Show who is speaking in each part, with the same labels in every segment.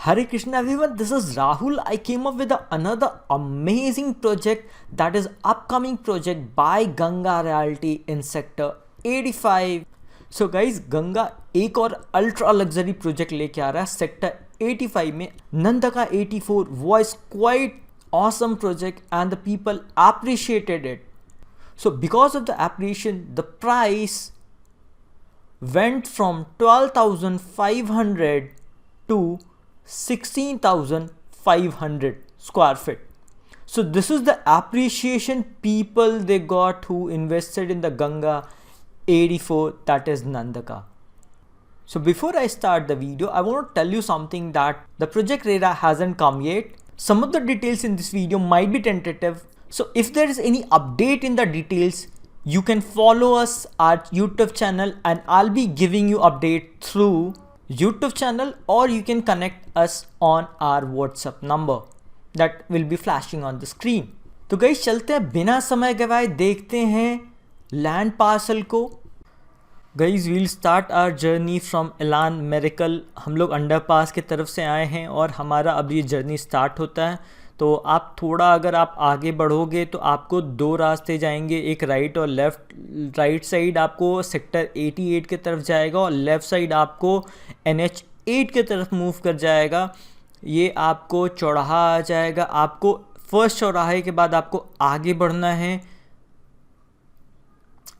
Speaker 1: Hare Krishna everyone, this is Rahul. I came up with another amazing project, that is upcoming project by Ganga Realty in sector 85. So guys, Ganga एक और ultra luxury project लेके आ रहा है sector 85 में, Nandaka 84 was quite awesome project and the people appreciated it. So because of the appreciation, the price went from 12,500 to 16,500 square feet. So this is the appreciation people they got who invested in the Ganga 84, that is Nandaka. So before I start the video, I want to tell you something, that the project RERA hasn't come yet. Some of the details in this video might be tentative. So if there is any update in the details, you can follow us at YouTube channel and I'll be giving you update through YouTube channel, or you can connect us on our WhatsApp number that will be flashing on the screen. तो guys चलते हैं बिना समय गवाए, देखते हैं land parcel को. Guys will start our journey from Elan Miracle. हम लोग अंडरपास की तरफ से आए हैं और हमारा अब ये जर्नी स्टार्ट होता है. तो आप थोड़ा अगर आप आगे बढ़ोगे तो आपको दो रास्ते जाएंगे, एक राइट और लेफ़्ट. राइट साइड आपको सेक्टर 88 की तरफ जाएगा और लेफ़्ट साइड आपको NH 8 की तरफ मूव कर जाएगा. ये आपको चौराहा आ जाएगा. आपको फर्स्ट चौराहे के बाद आपको आगे बढ़ना है.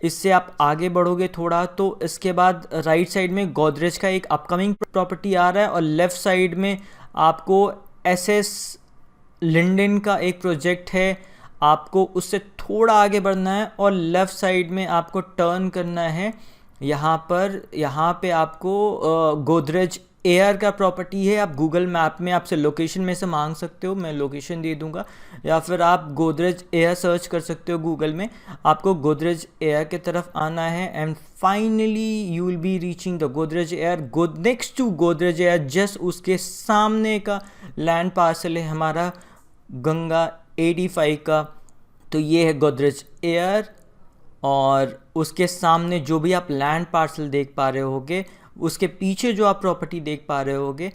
Speaker 1: इससे आप आगे बढ़ोगे थोड़ा तो इसके बाद राइट साइड में गोदरेज का एक अपकमिंग प्रॉपर्टी आ रहा है और लेफ़्ट साइड में आपको SS लिंडन का एक प्रोजेक्ट है. आपको उससे थोड़ा आगे बढ़ना है और लेफ़्ट साइड में आपको टर्न करना है. यहाँ पे आपको गोदरेज एयर का प्रॉपर्टी है. आप गूगल मैप में आपसे लोकेशन में से मांग सकते हो, मैं लोकेशन दे दूंगा, या फिर आप गोदरेज एयर सर्च कर सकते हो गूगल में. आपको गोदरेज एयर की तरफ आना है and finally you will be reaching the Godrej Air. Next to Godrej Air just उसके सामने का लैंड पार्सल है हमारा गंगा 85 का. तो ये है गोदरेज एयर और उसके सामने जो भी आप लैंड पार्सल देख पा रहे होगे, उसके पीछे जो आप प्रॉपर्टी देख पा रहे होगे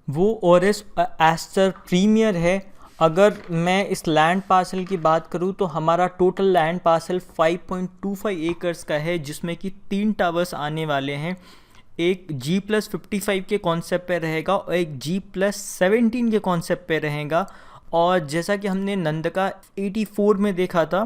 Speaker 1: वो ओरेस एस्टर प्रीमियर है. अगर मैं इस लैंड पार्सल की बात करूं तो हमारा टोटल लैंड पार्सल 5.25 एकर्स का है, जिसमें कि 3 टावर्स आने वाले हैं. एक G+55 के कॉन्सेप्ट पे रहेगा और एक G+17 के कॉन्सेप्ट पे रहेगा. और जैसा कि हमने नंदका 84 में देखा था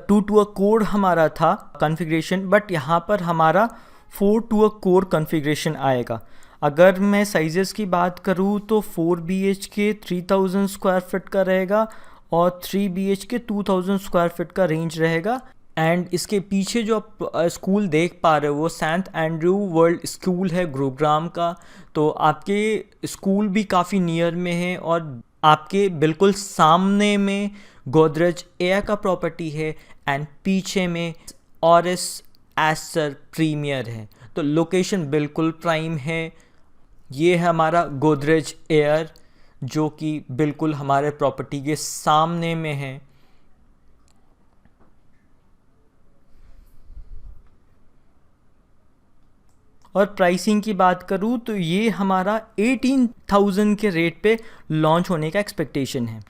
Speaker 1: 2 to a कोर हमारा था कॉन्फ़िगरेशन, बट यहाँ पर हमारा 4 to a कोर कॉन्फ़िगरेशन आएगा. अगर मैं साइजेस की बात करूँ तो 4 BHK 3000 स्क्वायर फीट का रहेगा और 3 BHK 2000 स्क्वायर फीट का रेंज रहेगा. एंड इसके पीछे जो आप स्कूल देख पा रहे हो वो सेंट एंड्रयू वर्ल्ड स्कूल है गुरुग्राम का. तो आपके स्कूल भी काफ़ी नियर में है और आपके बिल्कुल सामने में गोदरेज एयर का प्रॉपर्टी है एंड पीछे में ओरेस एस्टर प्रीमियर है. तो लोकेशन बिल्कुल प्राइम है. ये है हमारा गोदरेज एयर जो कि बिल्कुल हमारे प्रॉपर्टी के सामने में है. और प्राइसिंग की बात करूँ तो ये हमारा 18,000 के रेट पे लॉन्च होने का एक्सपेक्टेशन है.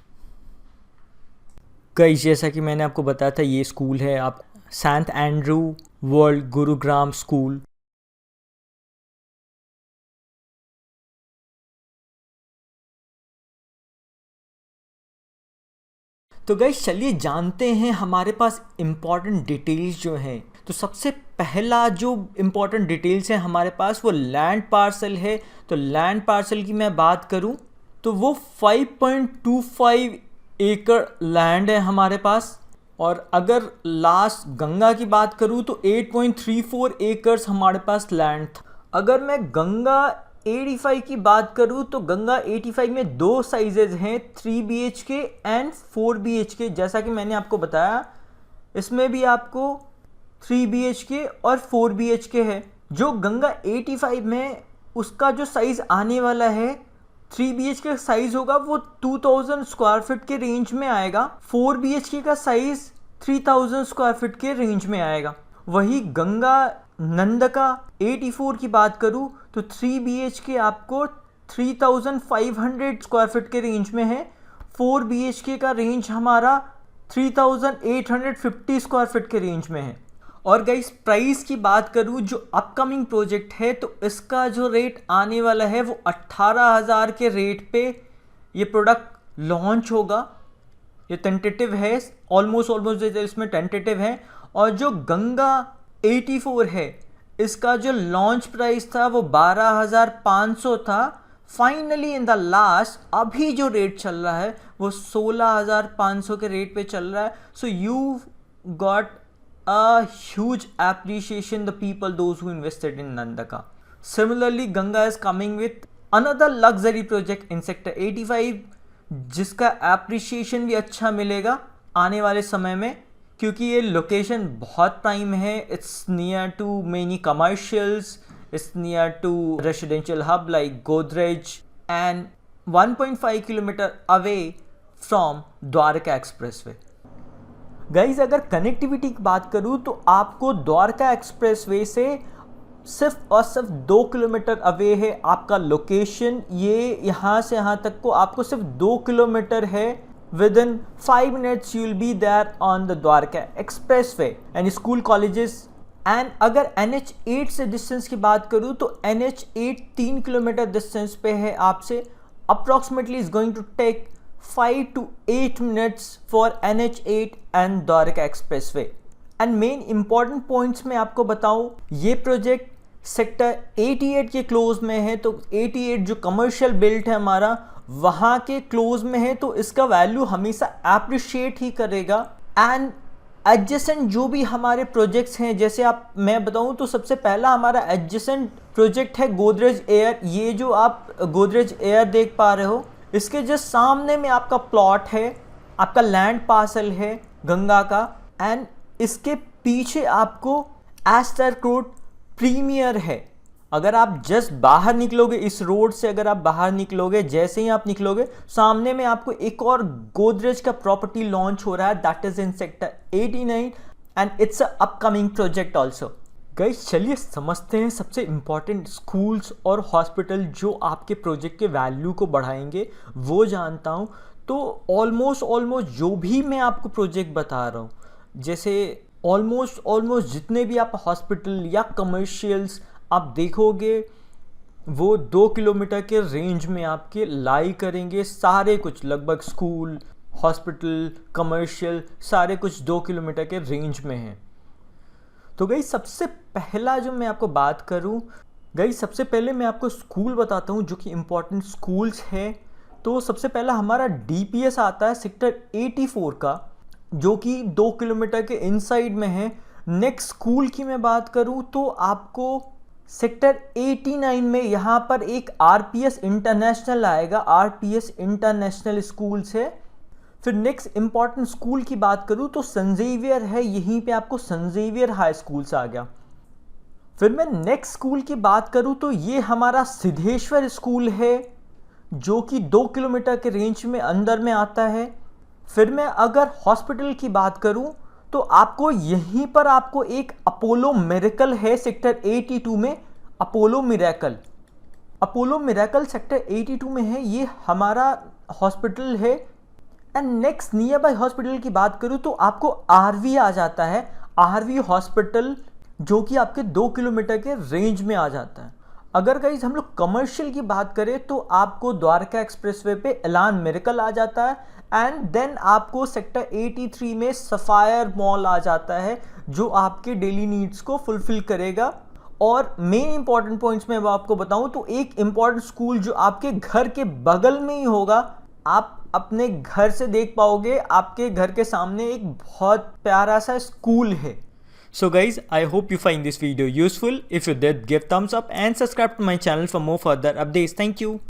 Speaker 1: गाइस जैसा कि मैंने आपको बताया था, ये स्कूल है आप Saint Andrew World Gurugram school. तो गाइस चलिए जानते हैं हमारे पास इम्पॉर्टेंट डिटेल्स जो हैं. तो सबसे पहला जो इम्पॉर्टेंट डिटेल्स है हमारे पास वो लैंड पार्सल है. तो लैंड पार्सल की मैं बात करूं तो वो 5.25 एकड़ लैंड है हमारे पास. और अगर लास्ट गंगा की बात करूं तो 8.34 एकर्स हमारे पास लैंड था. अगर मैं गंगा 85 की बात करूं तो गंगा 85 में दो साइजेज हैं, 3 BHK एंड 4 BHK. जैसा कि मैंने आपको बताया इसमें भी आपको 3 BHK और 4 BHK है. जो गंगा 85 में उसका जो साइज़ आने वाला है 3 BHK साइज़ होगा वो 2000 स्क्वायर फीट के रेंज में आएगा. 4 BHK का साइज़ 3000 स्क्वायर फीट के रेंज में आएगा. वही गंगा नंदका 84 की बात करूँ तो 3 BHK आपको 3500 स्क्वायर फीट के रेंज में है। 4 BHK का रेंज हमारा 3850 स्क्वायर फीट के रेंज में है। और गाइस प्राइस की बात करूँ जो अपकमिंग प्रोजेक्ट है तो इसका जो रेट आने वाला है वो 18,000 के रेट पे ये प्रोडक्ट लॉन्च होगा। ये टेंटेटिव है, ऑलमोस्ट इसमें टेंटेटिव है। और जो गंगा 84 है इसका जो लॉन्च प्राइस था वो 12,500 था। फाइनली इन द लास्ट अभी जो रेट चल रहा है वो 16,500 के रेट पे चल रहा है। So you got a huge appreciation the people those who invested in Nandaka. Similarly Ganga is coming with another luxury project in sector 85 जिसका एप्रिशिएशन भी अच्छा मिलेगा आने वाले समय में, क्योंकि ये लोकेशन बहुत प्राइम है। It's near to many commercials, it's near to residential hub like Godrej and 1.5 kilometre away from Dwarka expressway. Guys अगर कनेक्टिविटी की बात करूँ तो आपको द्वारका एक्सप्रेसवे से सिर्फ और सिर्फ 2 किलोमीटर अवे है आपका लोकेशन। ये यहाँ से यहाँ तक को आपको सिर्फ 2 किलोमीटर है। Within 5 minutes you will be there on the Dwarka Expressway and school colleges। and अगर NH8 से डिस्टेंस की बात करूँ तो NH8 3 किलोमीटर डिस्टेंस पे है आपसे। approximately is going to take 5 to 8 minutes for NH8 and Dwarka Expressway। and main important points में आपको बताऊँ, ये प्रोजेक्ट सेक्टर 88 के क्लोज में है। तो 88 जो कमर्शियल बेल्ट है हमारा वहाँ के क्लोज में है, तो इसका वैल्यू हमेशा एप्रिशिएट ही करेगा। एंड एडजेसेंट जो भी हमारे प्रोजेक्ट्स हैं, जैसे मैं बताऊँ तो सबसे पहला हमारा एडजेसेंट प्रोजेक्ट है गोदरेज एयर। ये जो आप गोदरेज एयर देख पा रहे हो इसके जस्ट सामने में आपका प्लॉट है, आपका लैंड पार्सल है गंगा का। एंड इसके पीछे आपको एस्टर कोर्ट प्रीमियर है। अगर आप जस्ट बाहर निकलोगे इस रोड से, अगर आप बाहर निकलोगे, जैसे ही आप निकलोगे सामने में आपको एक और गोदरेज का प्रॉपर्टी लॉन्च हो रहा है, that is in sector 89 and it's a upcoming project also. Guys चलिए समझते हैं सबसे इम्पॉर्टेंट स्कूल्स और हॉस्पिटल जो आपके प्रोजेक्ट के वैल्यू को बढ़ाएंगे वो जानता हूँ। तो ऑलमोस्ट जो भी मैं आपको प्रोजेक्ट बता रहा हूँ, जैसे ऑलमोस्ट जितने भी आप हॉस्पिटल या कमर्शियल्स आप देखोगे वो 2 किलोमीटर के रेंज में आपके लाई करेंगे। सारे कुछ लगभग स्कूल, हॉस्पिटल, कमर्शियल सारे कुछ 2 किलोमीटर के रेंज में हैं। तो गई सबसे पहला जो मैं आपको बात करूं, गई सबसे पहले मैं आपको स्कूल बताता हूं जो कि इम्पोर्टेंट स्कूल्स है। तो सबसे पहला हमारा DPS आता है सेक्टर 84 का, जो कि 2 किलोमीटर के इनसाइड में है। नेक्स्ट स्कूल की मैं बात करूं तो आपको सेक्टर 89 में यहाँ पर एक RPS इंटरनेशनल आएगा। RPS इंटरनेशनल स्कूल्स है। फिर नेक्स्ट इंपॉर्टेंट स्कूल की बात करूँ तो सेंट ज़ेवियर है, यहीं पे आपको सेंट ज़ेवियर हाई स्कूल्स आ गया। फिर मैं नेक्स्ट स्कूल की बात करूँ तो ये हमारा सिद्धेश्वर स्कूल है जो कि 2 किलोमीटर के रेंज में अंदर में आता है। फिर मैं अगर हॉस्पिटल की बात करूँ तो आपको यहीं पर आपको एक अपोलो मिरेकल है सेक्टर 82 में। अपोलो मिरेकल सेक्टर 82 में है, ये हमारा हॉस्पिटल है। And next near by hospital की बात करूँ तो आपको RV आ जाता है, RV हॉस्पिटल जो कि आपके 2 किलोमीटर के रेंज में आ जाता है। अगर गाइस हम लोग कमर्शियल की बात करें तो आपको द्वारका एक्सप्रेसवे पे एलान मिरेकल आ जाता है। एंड देन आपको सेक्टर 83 में सफायर मॉल आ जाता है जो आपके डेली नीड्स को फुलफिल करेगा। और मेन इंपॉर्टेंट पॉइंट्स में आपको बताऊं तो एक इंपॉर्टेंट स्कूल जो आपके घर के बगल में ही होगा, आप अपने घर से देख पाओगे, आपके घर के सामने एक बहुत प्यारा सा स्कूल है।
Speaker 2: So guys, I hope you find this video useful. If you did, give thumbs up and subscribe to my channel for more further updates. Thank you.